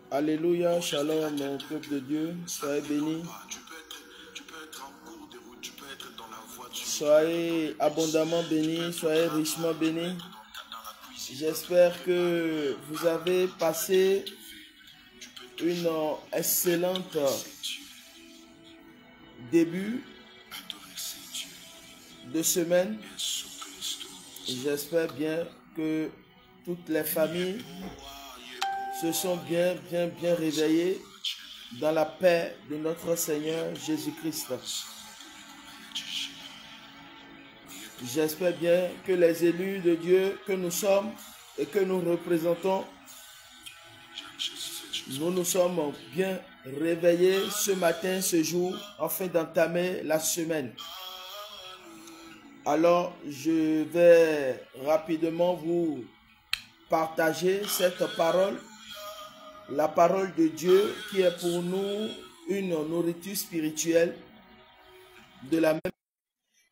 Alléluia, shalom, mon peuple de Dieu, soyez bénis. Soyez abondamment bénis, soyez richement bénis. J'espère que vous avez passé une excellente début de semaine. J'espère bien que toutes les familles se sont bien réveillées dans la paix de notre Seigneur Jésus-Christ. J'espère bien que les élus de Dieu que nous sommes et que nous représentons, nous nous sommes bien réveillés ce matin, ce jour, afin d'entamer la semaine. Alors, je vais rapidement vous partager cette parole, la parole de Dieu qui est pour nous une nourriture spirituelle de la même.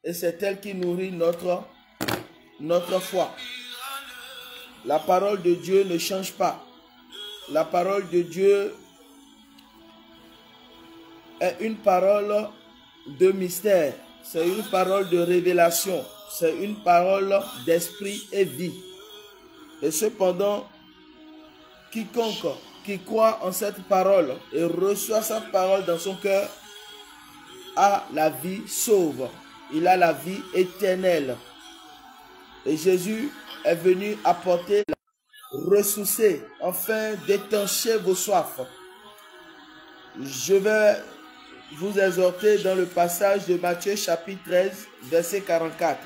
Et c'est elle qui nourrit notre foi. La parole de Dieu ne change pas. La parole de Dieu est une parole de mystère. C'est une parole de révélation. C'est une parole d'esprit et vie. Et cependant, quiconque qui croit en cette parole et reçoit cette parole dans son cœur a la vie sauve. Il a la vie éternelle. Et Jésus est venu apporter la ressourcer, afin d'étancher vos soifs. Je vais vous exhorter dans le passage de Matthieu chapitre 13, verset 44.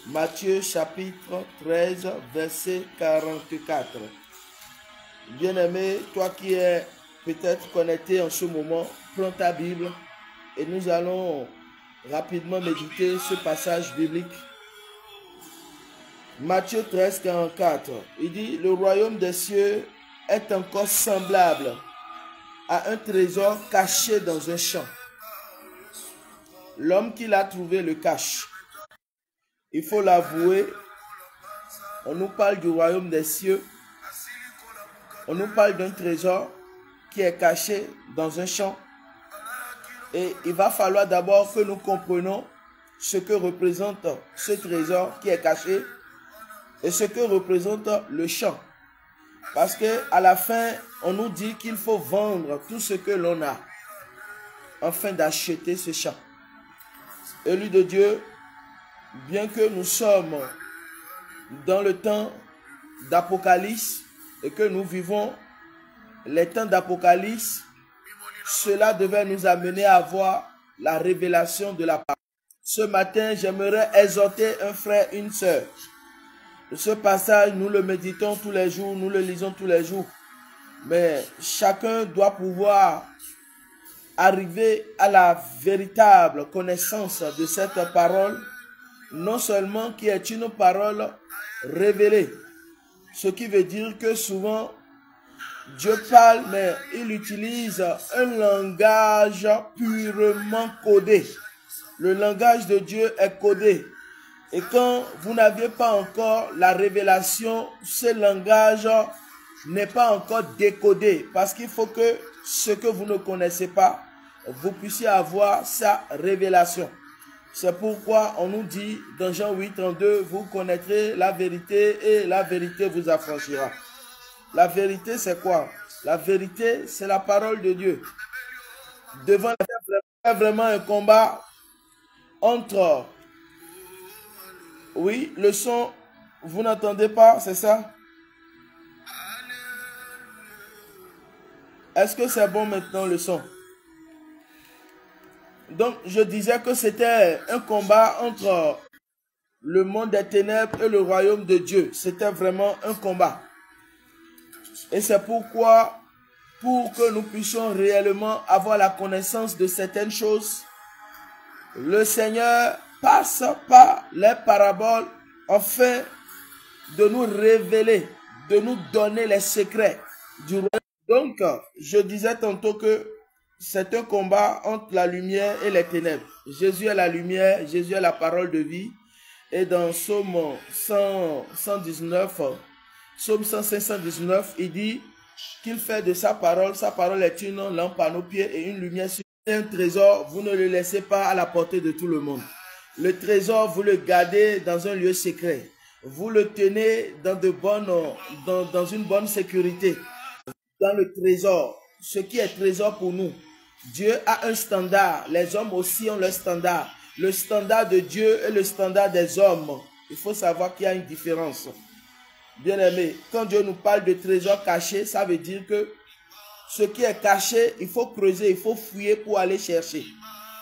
Matthieu chapitre 13, verset 44. Bien-aimé, toi qui es peut-être connecté en ce moment, prends ta Bible et nous allons rapidement méditer ce passage biblique. Matthieu 13, 44. Il dit, le royaume des cieux est encore semblable à un trésor caché dans un champ. L'homme qui l'a trouvé le cache. Il faut l'avouer, on nous parle du royaume des cieux. On nous parle d'un trésor qui est caché dans un champ. Et il va falloir d'abord que nous comprenions ce que représente ce trésor qui est caché et ce que représente le champ. Parce qu'à la fin, on nous dit qu'il faut vendre tout ce que l'on a afin d'acheter ce champ. Élus de Dieu, bien que nous sommes dans le temps d'Apocalypse et que nous vivons les temps d'Apocalypse, cela devait nous amener à voir la révélation de la parole. Ce matin, j'aimerais exhorter un frère, une sœur. Ce passage, nous le méditons tous les jours, nous le lisons tous les jours. Mais chacun doit pouvoir arriver à la véritable connaissance de cette parole, non seulement qui est une parole révélée. Ce qui veut dire que souvent, Dieu parle, mais il utilise un langage purement codé. Le langage de Dieu est codé. Et quand vous n'aviez pas encore la révélation, ce langage n'est pas encore décodé. Parce qu'il faut que ce que vous ne connaissez pas, vous puissiez avoir sa révélation. C'est pourquoi on nous dit dans Jean 8, 32, vous connaîtrez la vérité et la vérité vous affranchira. La vérité, c'est quoi? La vérité, c'est la parole de Dieu. Devant vraiment un combat entre... Oui, le son, vous n'entendez pas, c'est ça? Est-ce que c'est bon maintenant le son? Donc, je disais que c'était un combat entre le monde des ténèbres et le royaume de Dieu. C'était vraiment un combat. Et c'est pourquoi, pour que nous puissions réellement avoir la connaissance de certaines choses, le Seigneur passe par les paraboles afin de nous révéler, de nous donner les secrets du royaume. Donc, je disais tantôt que c'est un combat entre la lumière et les ténèbres. Jésus est la lumière, Jésus est la parole de vie. Et dans Psaume 119, Psaume 119, il dit, qu'il fait de sa parole est une lampe à nos pieds et une lumière sur un trésor, vous ne le laissez pas à la portée de tout le monde. Le trésor, vous le gardez dans un lieu secret. Vous le tenez dans une bonne sécurité. Dans le trésor, ce qui est trésor pour nous. Dieu a un standard. Les hommes aussi ont leur standard. Le standard de Dieu et le standard des hommes. Il faut savoir qu'il y a une différence. Bien aimé, quand Dieu nous parle de trésor caché, ça veut dire que ce qui est caché, il faut creuser, il faut fouiller pour aller chercher.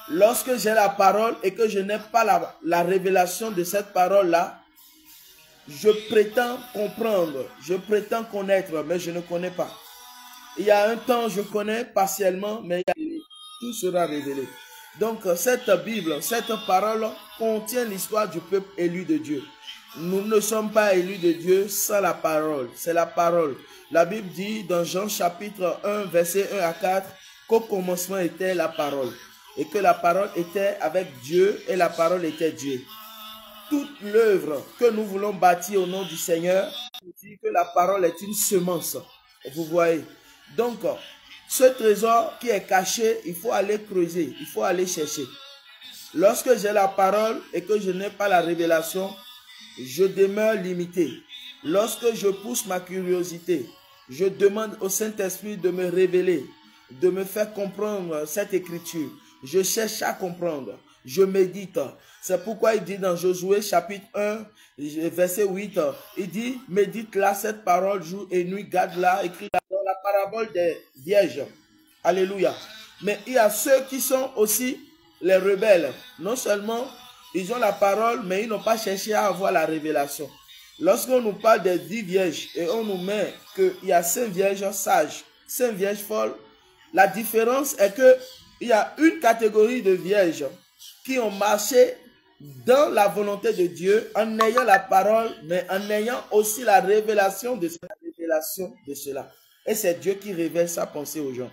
Lorsque j'ai la parole et que je n'ai pas la révélation de cette parole-là, je prétends comprendre, je prétends connaître, mais je ne connais pas. Il y a un temps, je connais partiellement, mais tout sera révélé. Donc, cette Bible, cette parole contient l'histoire du peuple élu de Dieu. Nous ne sommes pas élus de Dieu sans la parole. C'est la parole. La Bible dit dans Jean chapitre 1, verset 1 à 4, qu'au commencement était la parole. Et que la parole était avec Dieu et la parole était Dieu. Toute l'œuvre que nous voulons bâtir au nom du Seigneur, dit que la parole est une semence. Vous voyez. Donc, ce trésor qui est caché, il faut aller creuser, il faut aller chercher. Lorsque j'ai la parole et que je n'ai pas la révélation, je demeure limité. Lorsque je pousse ma curiosité, je demande au Saint-Esprit de me révéler, de me faire comprendre cette écriture. Je cherche à comprendre, je médite. C'est pourquoi il dit dans Josué chapitre 1, verset 8, il dit, médite là cette parole jour et nuit, garde-la, écris-la dans la parabole des vierges. Alléluia. Mais il y a ceux qui sont aussi les rebelles. Non seulement ils ont la parole, mais ils n'ont pas cherché à avoir la révélation. Lorsqu'on nous parle des 10 vierges et on nous met qu'il y a 5 vierges sages, 5 vierges folles, la différence est que il y a une catégorie de vierges qui ont marché dans la volonté de Dieu en ayant la parole, mais en ayant aussi la révélation de cela. Et c'est Dieu qui révèle sa pensée aux gens.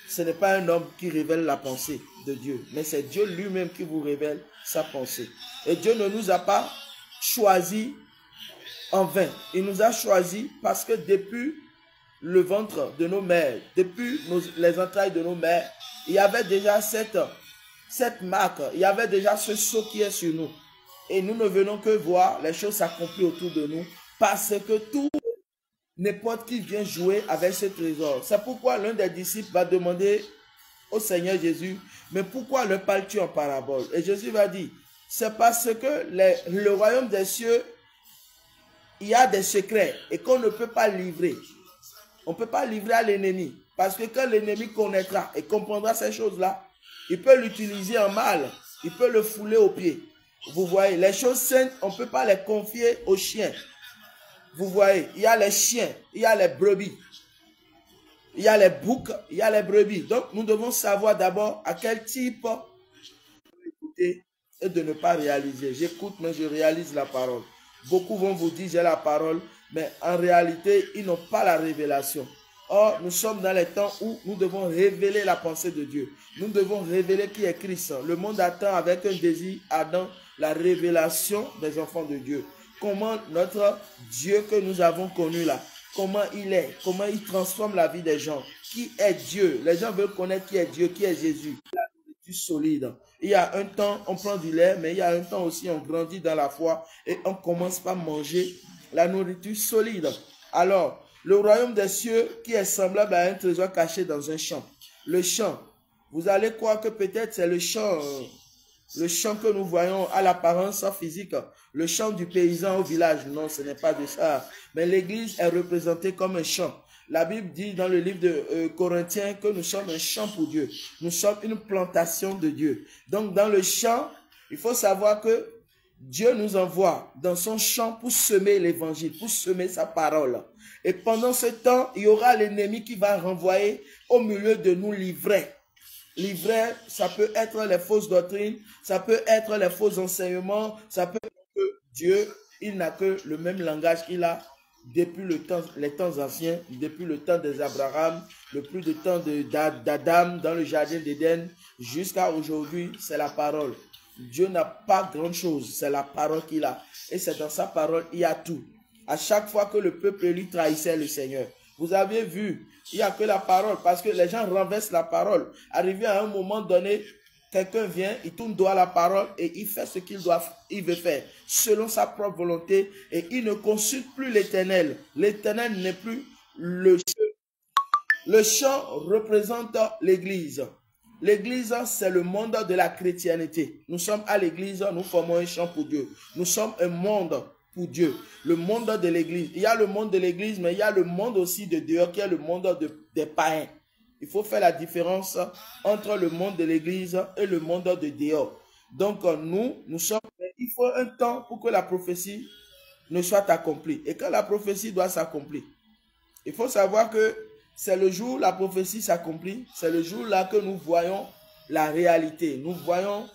Ce n'est pas un homme qui révèle la pensée de Dieu, mais c'est Dieu lui-même qui vous révèle sa pensée. Et Dieu ne nous a pas choisis en vain. Il nous a choisis parce que depuis le ventre de nos mères, depuis les entrailles de nos mères, il y avait déjà cette marque, il y avait déjà ce sceau qui est sur nous. Et nous ne venons que voir les choses s'accomplir autour de nous parce que tout, n'importe qui vient jouer avec ce trésor. C'est pourquoi l'un des disciples va demander au Seigneur Jésus, mais pourquoi le parles-tu en parabole? Et Jésus va dire, c'est parce que le royaume des cieux, il y a des secrets et qu'on ne peut pas livrer. On ne peut pas livrer à l'ennemi. Parce que quand l'ennemi connaîtra et comprendra ces choses-là, il peut l'utiliser en mal. Il peut le fouler aux pieds. Vous voyez, les choses saintes, on ne peut pas les confier aux chiens. Vous voyez, il y a les chiens, il y a les brebis. Il y a les boucs, il y a les brebis. Donc, nous devons savoir d'abord à quel type écouter et de ne pas réaliser. J'écoute, mais je réalise la parole. Beaucoup vont vous dire, j'ai la parole, mais en réalité, ils n'ont pas la révélation. Or, nous sommes dans les temps où nous devons révéler la pensée de Dieu. Nous devons révéler qui est Christ. Le monde attend avec un désir ardent la révélation des enfants de Dieu. Comment notre Dieu que nous avons connu là, comment il est, comment il transforme la vie des gens. Qui est Dieu? Les gens veulent connaître qui est Dieu, qui est Jésus. La nourriture solide. Il y a un temps, on prend du lait, mais il y a un temps aussi, on grandit dans la foi et on commence par manger la nourriture solide. Alors, le royaume des cieux qui est semblable à un trésor caché dans un champ. Le champ, vous allez croire que peut-être c'est le champ que nous voyons à l'apparence physique, le champ du paysan au village. Non, ce n'est pas de ça. Mais l'église est représentée comme un champ. La Bible dit dans le livre de Corinthiens que nous sommes un champ pour Dieu. Nous sommes une plantation de Dieu. Donc dans le champ, il faut savoir que Dieu nous envoie dans son champ pour semer l'évangile, pour semer sa parole. Et pendant ce temps, il y aura l'ennemi qui va renvoyer au milieu de nous l'ivresse. L'ivresse, ça peut être les fausses doctrines, ça peut être les faux enseignements, ça peut être que Dieu, il n'a que le même langage qu'il a depuis les temps anciens, depuis le temps des Abraham, depuis le temps d'Adam dans le jardin d'Éden, jusqu'à aujourd'hui, c'est la parole. Dieu n'a pas grand chose, c'est la parole qu'il a. Et c'est dans sa parole, il y a tout. À chaque fois que le peuple lui trahissait le Seigneur, Vous avez vu, il n'y a que la parole, parce que les gens renversent la parole. Arrivé à un moment donné, quelqu'un vient, il tourne droit à la parole et il fait ce il veut faire, selon sa propre volonté, et il ne consulte plus l'Éternel. L'Éternel n'est plus le chant. Le chant représente l'Église. L'Église, c'est le monde de la chrétienté. Nous sommes à l'Église, nous formons un chant pour Dieu. Nous sommes un monde pour Dieu. Le monde de l'Église. Il y a le monde de l'Église, mais il y a le monde aussi de dehors, qui est le monde des païens. Il faut faire la différence entre le monde de l'Église et le monde de dehors. Donc, nous sommes... Il faut un temps pour que la prophétie ne soit accomplie. Et quand la prophétie doit s'accomplir, il faut savoir que c'est le jour où la prophétie s'accomplit, c'est le jour là que nous voyons la réalité, nous voyons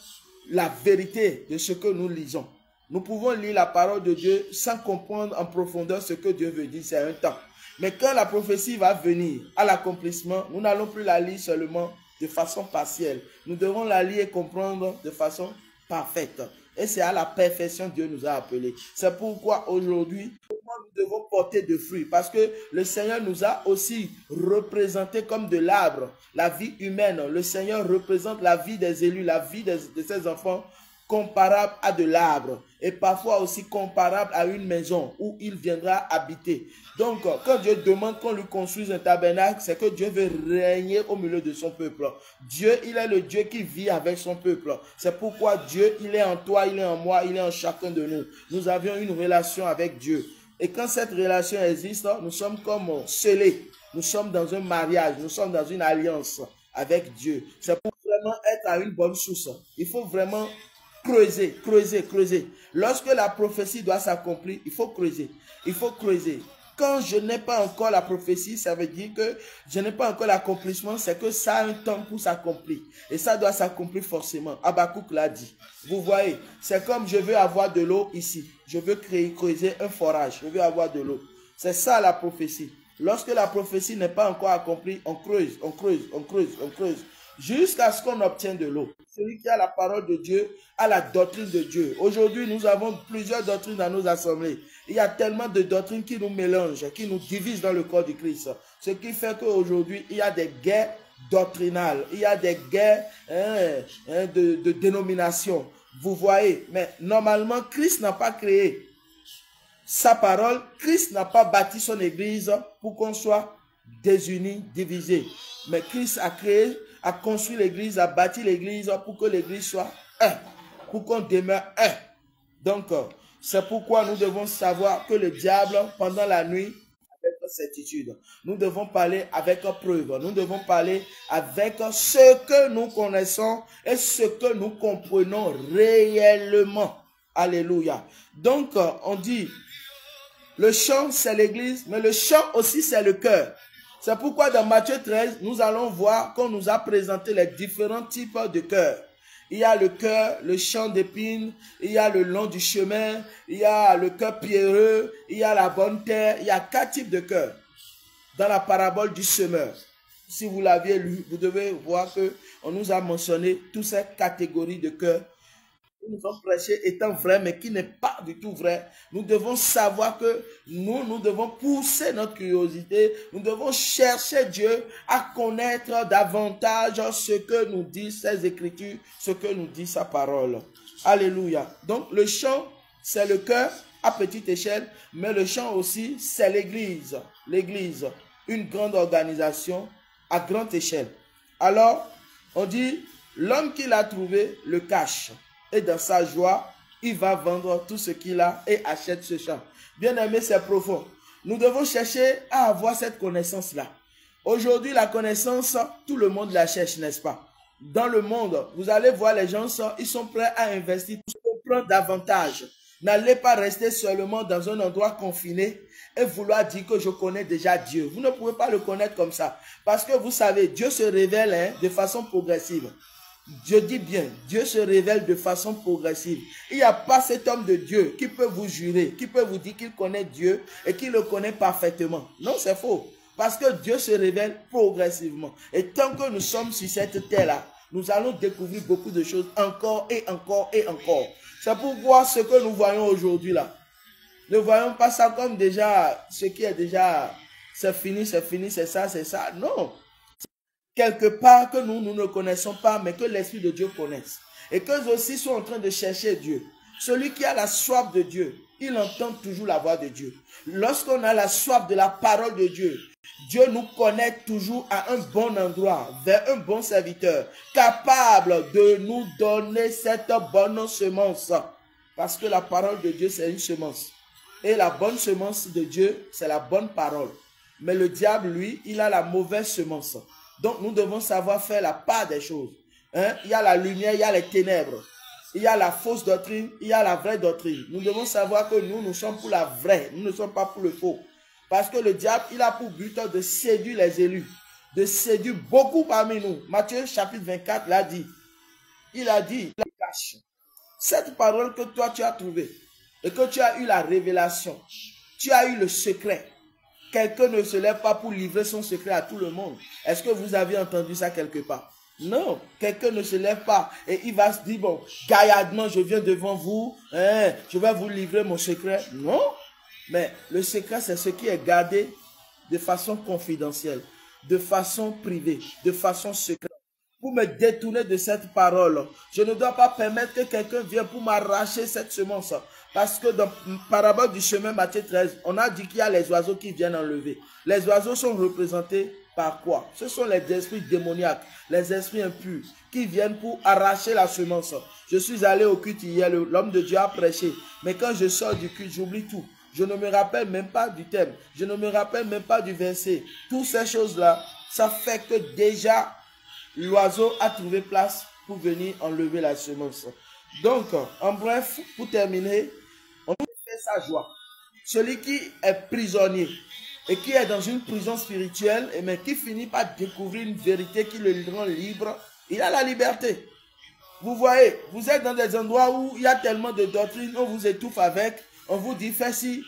la vérité de ce que nous lisons. Nous pouvons lire la parole de Dieu sans comprendre en profondeur ce que Dieu veut dire, c'est un temps. Mais quand la prophétie va venir à l'accomplissement, nous n'allons plus la lire seulement de façon partielle. Nous devons la lire et comprendre de façon parfaite. Et c'est à la perfection que Dieu nous a appelés. C'est pourquoi aujourd'hui, nous devons porter de fruits. Parce que le Seigneur nous a aussi représentés comme de l'arbre. La vie humaine, le Seigneur représente la vie des élus, la vie de ses enfants comparable à de l'arbre. Et parfois aussi comparable à une maison où il viendra habiter. Donc, quand Dieu demande qu'on lui construise un tabernacle, c'est que Dieu veut régner au milieu de son peuple. Dieu, il est le Dieu qui vit avec son peuple. C'est pourquoi Dieu, il est en toi, il est en moi, il est en chacun de nous. Nous avions une relation avec Dieu. Et quand cette relation existe, nous sommes comme scellés. Nous sommes dans un mariage, nous sommes dans une alliance avec Dieu. C'est pour vraiment être à une bonne source. Il faut vraiment creuser, creuser, creuser. Lorsque la prophétie doit s'accomplir, il faut creuser. Il faut creuser. Quand je n'ai pas encore la prophétie, ça veut dire que je n'ai pas encore l'accomplissement, c'est que ça a un temps pour s'accomplir. Et ça doit s'accomplir forcément. Habakkuk l'a dit. Vous voyez, c'est comme je veux avoir de l'eau ici. Je veux creuser un forage. Je veux avoir de l'eau. C'est ça la prophétie. Lorsque la prophétie n'est pas encore accomplie, on creuse, on creuse, on creuse, on creuse. Jusqu'à ce qu'on obtienne de l'eau. Celui qui a la parole de Dieu a la doctrine de Dieu. Aujourd'hui, nous avons plusieurs doctrines dans nos assemblées. Il y a tellement de doctrines qui nous mélangent, qui nous divisent dans le corps du Christ. Ce qui fait qu'aujourd'hui, il y a des guerres doctrinales. Il y a des guerres de dénomination. Vous voyez, mais normalement, Christ n'a pas créé sa parole. Christ n'a pas bâti son église pour qu'on soit désunis, divisés. Mais Christ a créé, a construit l'église, a bâti l'église pour que l'église soit un, pour qu'on demeure un. Donc, c'est pourquoi nous devons savoir que le diable, pendant la nuit, avec certitude, nous devons parler avec preuve, nous devons parler avec ce que nous connaissons et ce que nous comprenons réellement. Alléluia. Donc, on dit, le chant, c'est l'église, mais le chant aussi, c'est le cœur. C'est pourquoi dans Matthieu 13, nous allons voir qu'on nous a présenté les différents types de cœurs. Il y a le cœur, le champ d'épines, il y a le long du chemin, il y a le cœur pierreux, il y a la bonne terre. Il y a 4 types de cœurs dans la parabole du semeur. Si vous l'aviez lu, vous devez voir qu'on nous a mentionné toutes ces catégories de cœurs. Nous sommes prêchés étant vrai, mais qui n'est pas du tout vrai. Nous devons savoir que nous devons pousser notre curiosité. Nous devons chercher Dieu à connaître davantage ce que nous disent ses Écritures, ce que nous dit sa parole. Alléluia. Donc le chant, c'est le cœur à petite échelle, mais le chant aussi, c'est l'église. L'église, une grande organisation à grande échelle. Alors, on dit, l'homme qui l'a trouvé le cache. Et dans sa joie, il va vendre tout ce qu'il a et achète ce champ. Bien aimé, c'est profond. Nous devons chercher à avoir cette connaissance-là. Aujourd'hui, la connaissance, tout le monde la cherche, n'est-ce pas? Dans le monde, vous allez voir les gens, ils sont prêts à investir pour prendre davantage. N'allez pas rester seulement dans un endroit confiné et vouloir dire que je connais déjà Dieu. Vous ne pouvez pas le connaître comme ça. Parce que vous savez, Dieu se révèle de façon progressive. Je dis bien, Dieu se révèle de façon progressive. Il n'y a pas cet homme de Dieu qui peut vous jurer, qui peut vous dire qu'il connaît Dieu et qu'il le connaît parfaitement. Non, c'est faux. Parce que Dieu se révèle progressivement. Et tant que nous sommes sur cette terre-là, nous allons découvrir beaucoup de choses encore et encore et encore. C'est pourquoi ce que nous voyons aujourd'hui là, ne voyons pas ça comme déjà ce qui est déjà c'est fini, c'est ça, c'est ça. Non. Quelque part que nous ne connaissons pas, mais que l'Esprit de Dieu connaisse. Et qu'eux aussi sont en train de chercher Dieu. Celui qui a la soif de Dieu, il entend toujours la voix de Dieu. Lorsqu'on a la soif de la parole de Dieu, Dieu nous connecte toujours à un bon endroit, vers un bon serviteur, capable de nous donner cette bonne semence. Parce que la parole de Dieu, c'est une semence. Et la bonne semence de Dieu, c'est la bonne parole. Mais le diable, lui, il a la mauvaise semence. Donc, nous devons savoir faire la part des choses. Hein? Il y a la lumière, il y a les ténèbres. Il y a la fausse doctrine, il y a la vraie doctrine. Nous devons savoir que nous sommes pour la vraie. Nous ne sommes pas pour le faux. Parce que le diable, il a pour but de séduire les élus. De séduire beaucoup parmi nous. Matthieu chapitre 24 l'a dit. Il a dit, il cache. Cette parole que toi tu as trouvée et que tu as eu la révélation, tu as eu le secret. Quelqu'un ne se lève pas pour livrer son secret à tout le monde. Est-ce que vous avez entendu ça quelque part? Non, quelqu'un ne se lève pas et il va se dire, bon, gaillardement, je viens devant vous, hein, je vais vous livrer mon secret. Non, mais le secret, c'est ce qui est gardé de façon confidentielle, de façon privée, de façon secrète. Pour me détourner de cette parole, je ne dois pas permettre que quelqu'un vienne pour m'arracher cette semence. Parce que dans la parabole du chemin Matthieu 13, on a dit qu'il y a les oiseaux qui viennent enlever. Les oiseaux sont représentés par quoi? Ce sont les esprits démoniaques, les esprits impurs qui viennent pour arracher la semence. Je suis allé au culte hier, l'homme de Dieu a prêché. Mais quand je sors du culte, j'oublie tout. Je ne me rappelle même pas du thème. Je ne me rappelle même pas du verset. Toutes ces choses-là, ça fait que déjà, l'oiseau a trouvé place pour venir enlever la semence. Donc, en bref, pour terminer, on nous fait sa joie. Celui qui est prisonnier et qui est dans une prison spirituelle, mais qui finit par découvrir une vérité qui le rend libre, il a la liberté. Vous voyez, vous êtes dans des endroits où il y a tellement de doctrines, on vous étouffe avec, on vous dit fais ci,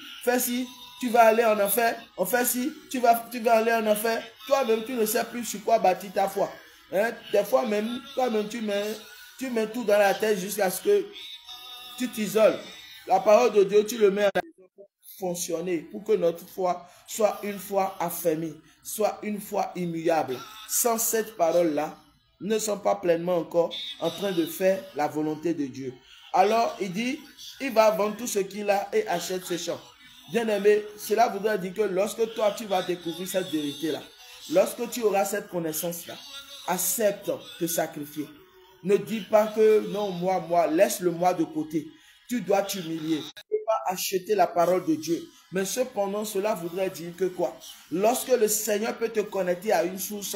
tu vas aller en enfer, on fait ci, tu vas aller en enfer. Toi-même, tu ne sais plus sur quoi bâtir ta foi. Hein? Des fois même, toi-même, tu mets tout dans la tête jusqu'à ce que tu t'isoles. La parole de Dieu, tu le mets en action pour fonctionner, pour que notre foi soit une foi affermie, soit une foi immuable. Sans cette parole-là, nous ne sommes pas pleinement encore en train de faire la volonté de Dieu. Alors, il dit, il va vendre tout ce qu'il a et achète ses champs. Bien-aimé, cela voudrait dire que lorsque toi, tu vas découvrir cette vérité-là, lorsque tu auras cette connaissance-là, accepte de sacrifier. Ne dis pas que non, moi, laisse-le moi de côté. Tu dois t'humilier. Tu ne peux pas acheter la parole de Dieu. Mais cependant, cela voudrait dire que quoi? Lorsque le Seigneur peut te connecter à une source,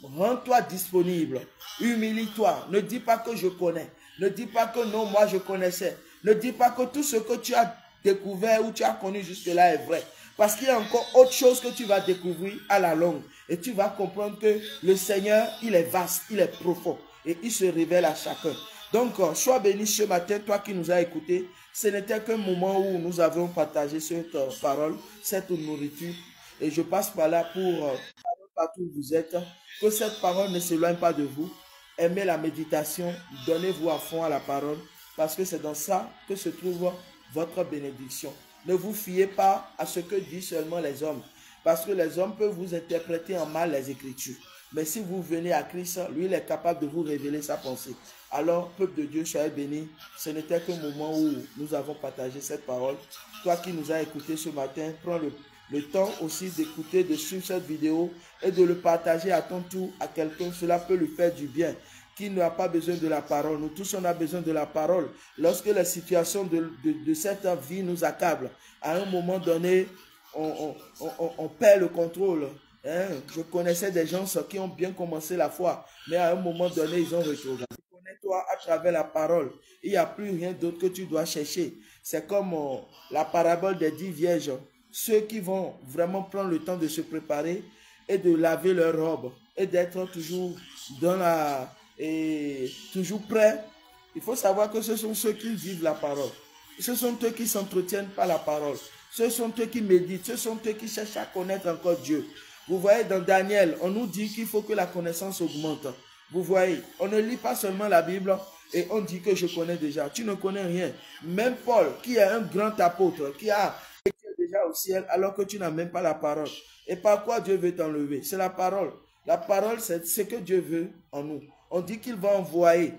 rends-toi disponible. Humilie-toi. Ne dis pas que je connais. Ne dis pas que non, moi je connaissais. Ne dis pas que tout ce que tu as découvert ou tu as connu jusque-là est vrai. Parce qu'il y a encore autre chose que tu vas découvrir à la longue. Et tu vas comprendre que le Seigneur, il est vaste, il est profond. Et il se révèle à chacun. Donc, sois béni ce matin, toi qui nous as écoutés. Ce n'était qu'un moment où nous avons partagé cette parole, cette nourriture. Et je passe par là pour, partout où vous êtes, que cette parole ne s'éloigne pas de vous. Aimez la méditation, donnez-vous à fond à la parole, parce que c'est dans ça que se trouve votre bénédiction. Ne vous fiez pas à ce que disent seulement les hommes, parce que les hommes peuvent vous interpréter en mal les Écritures. Mais si vous venez à Christ, lui, il est capable de vous révéler sa pensée. Alors, peuple de Dieu, soyez bénis. Ce n'était qu'un moment où nous avons partagé cette parole. Toi qui nous as écoutés ce matin, prends le temps aussi d'écouter, de suivre cette vidéo et de le partager à ton tour à quelqu'un. Cela peut lui faire du bien, qui n'a pas besoin de la parole. Nous tous, on a besoin de la parole. Lorsque la situation de cette vie nous accable, à un moment donné, on perd le contrôle. Hein? Je connaissais des gens qui ont bien commencé la foi, mais à un moment donné, ils ont rétrogradé. Connais-toi à travers la parole. Il n'y a plus rien d'autre que tu dois chercher. C'est comme la parabole des 10 vierges. Ceux qui vont vraiment prendre le temps de se préparer et de laver leurs robes et d'être toujours toujours prêts. Il faut savoir que ce sont ceux qui vivent la parole. Ce sont eux qui s'entretiennent par la parole. Ce sont eux qui méditent. Ce sont eux qui cherchent à connaître encore Dieu. Vous voyez, dans Daniel, on nous dit qu'il faut que la connaissance augmente. Vous voyez, on ne lit pas seulement la Bible et on dit que je connais déjà. Tu ne connais rien. Même Paul, qui est un grand apôtre, qui a déjà déjà au ciel alors que tu n'as même pas la parole. Et par quoi Dieu veut t'enlever? C'est la parole. La parole, c'est ce que Dieu veut en nous. On dit qu'il va envoyer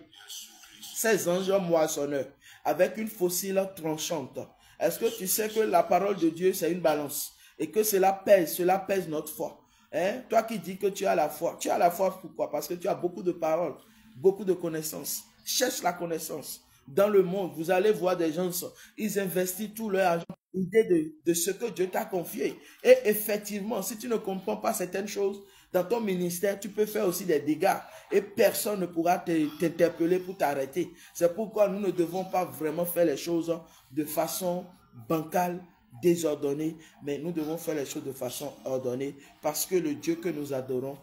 ses anges moissonneurs avec une fossile tranchante. Est-ce que tu sais que la parole de Dieu, c'est une balance et que cela pèse notre foi? Hein? Toi qui dis que tu as la foi pourquoi? Parce que tu as beaucoup de paroles, beaucoup de connaissances. Cherche la connaissance. Dans le monde, vous allez voir des gens, ils investissent tout leur argent, l'idée de ce que Dieu t'a confié. Et effectivement, si tu ne comprends pas certaines choses, dans ton ministère, tu peux faire aussi des dégâts et personne ne pourra t'interpeller pour t'arrêter. C'est pourquoi nous ne devons pas vraiment faire les choses de façon bancale, désordonnée, mais nous devons faire les choses de façon ordonnée parce que le Dieu que nous adorons